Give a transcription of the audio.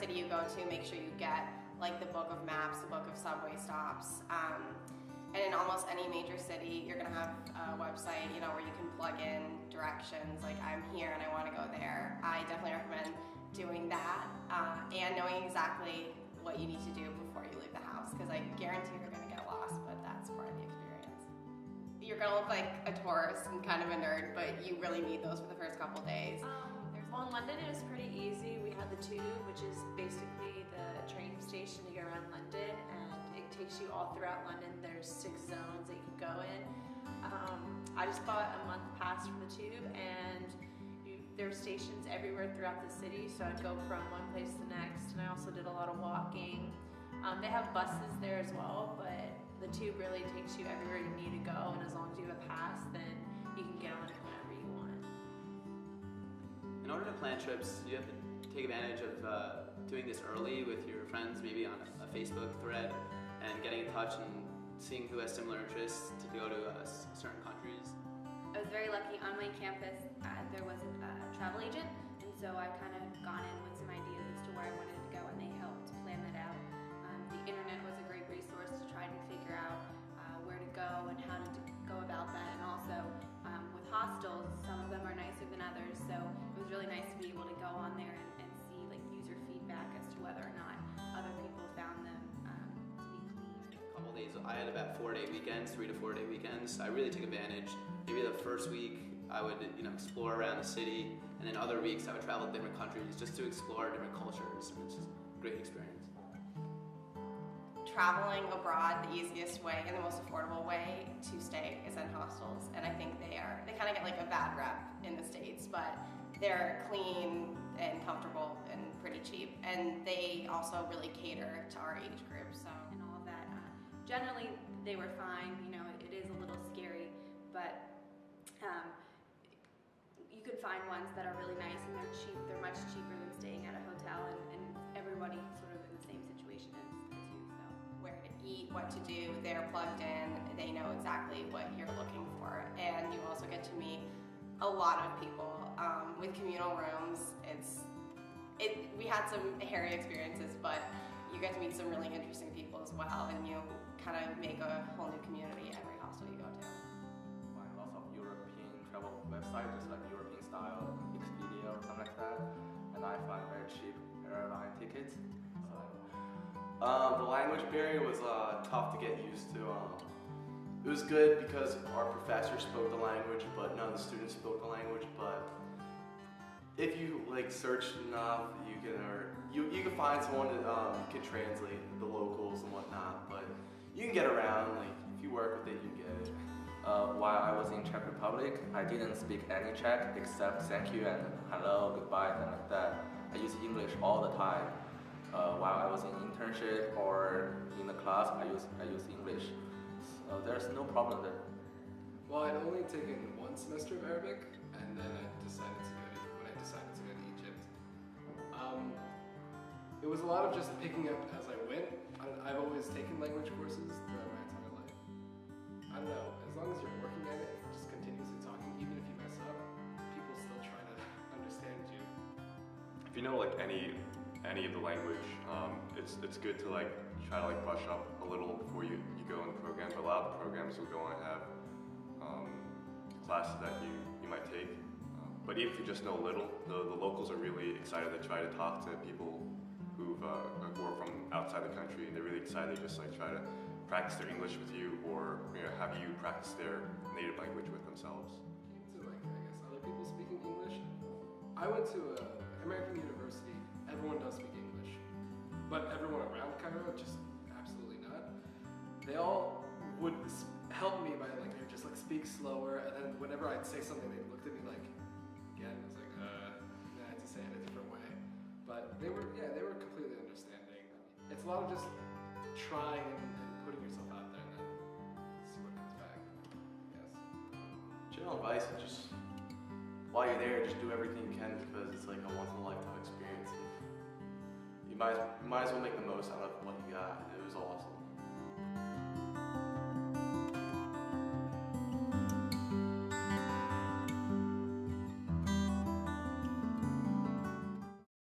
city you go to, make sure you get like the book of maps, the book of subway stops. And in almost any major city, you're gonna have a website, you know, where you can plug in directions, like I'm here and I wanna go there. I definitely recommend doing that and knowing exactly what you need to do before you leave the house, because I guarantee you're gonna get lost, but that's part of the experience. You're gonna look like a tourist and kind of a nerd, but you really need those for the first couple days. Well, in London it was pretty easy. We had the Tube, which is basically the train station to get around London, and it takes you all throughout London. There's 6 zones that you can go in. I just bought a month pass for the Tube, and there are stations everywhere throughout the city, so I'd go from one place to the next, and I also did a lot of walking. They have buses there as well, but the Tube really takes you everywhere you need to go, and as long as you have a pass, then you can get on it whenever you want. In order to plan trips, you have to take advantage of doing this early with your friends, maybe on a Facebook thread, and getting in touch and seeing who has similar interests to go to certain countries. I was very lucky on my campus. There was a travel agent, and so I kind of gone in with some ideas as to where I wanted to go, and they helped plan that out. The internet was a great resource to try to figure out where to go and how to go about that, and also with hostels, some of them are nicer than others, so it was really nice to be able to go on there and see like user feedback as to whether or not other people found them to be clean. A couple days, I had about 4-day weekends, 3 to 4 day weekends. I really took advantage. Maybe the first week I would, explore around the city, and then other weeks I would travel to different countries just to explore different cultures, and it's just a great experience. Traveling abroad, the easiest way and the most affordable way to stay is in hostels, and I think they kind of get like a bad rep in the States, but they're clean and comfortable and pretty cheap, and they also really cater to our age group. So, and all of that. Generally, they were fine. It is a little scary, but you could find ones that are really nice and they're cheap. They're much cheaper than staying at a hotel, and everybody sort of in the same situation as you. So, where to eat, what to do, they're plugged in. They know exactly what you're looking for, and you also get to meet a lot of people with communal rooms. We had some hairy experiences, but you get to meet some really interesting people as well, and you kind of make a whole new community every hostel you go to. Find lots of European travel websites, just like European style, Expedia or something like that, and I find very cheap airline tickets. The language barrier was tough to get used to. It was good because our professor spoke the language, but none of the students spoke the language. But if you search enough, you can find someone that can translate the locals and whatnot. But you can get around. If you work with it, you get it. While I was in Czech Republic, I didn't speak any Czech except thank you and hello, goodbye, and like that. I use English all the time. While I was in internship or in the class, I use English. So there's no problem there. Well, I'd only taken 1 semester of Arabic, and then when I decided to go to Egypt. It was a lot of just picking up as I went. I've always taken language courses throughout my entire life. I don't know, as long as you're working at it and just continuously talking, even if you mess up, people still try to understand you. If you know any of the language, it's good to try to brush up a little before you go in the program. But a lot of the programs will go on and have classes that you might take. But even if you just know a little, the locals are really excited to try to talk to people who are from outside the country, and they're really excited to just try to practice their English with you, or have you practice their native language with themselves. To I guess other people speaking English. I went to American University. Everyone does speak English, but everyone around Cairo just absolutely not. They all would help me by they would just speak slower, and then whenever I'd say something, they looked at me again. I was and I had to say it a different way. But they were completely understanding. It's a lot of just trying and putting yourself out there, and then see what comes back. Yes. General advice is just, while you're there, just do everything you can, because it's a once-in-a-lifetime experience. You might as well make the most out of what you got. It was awesome.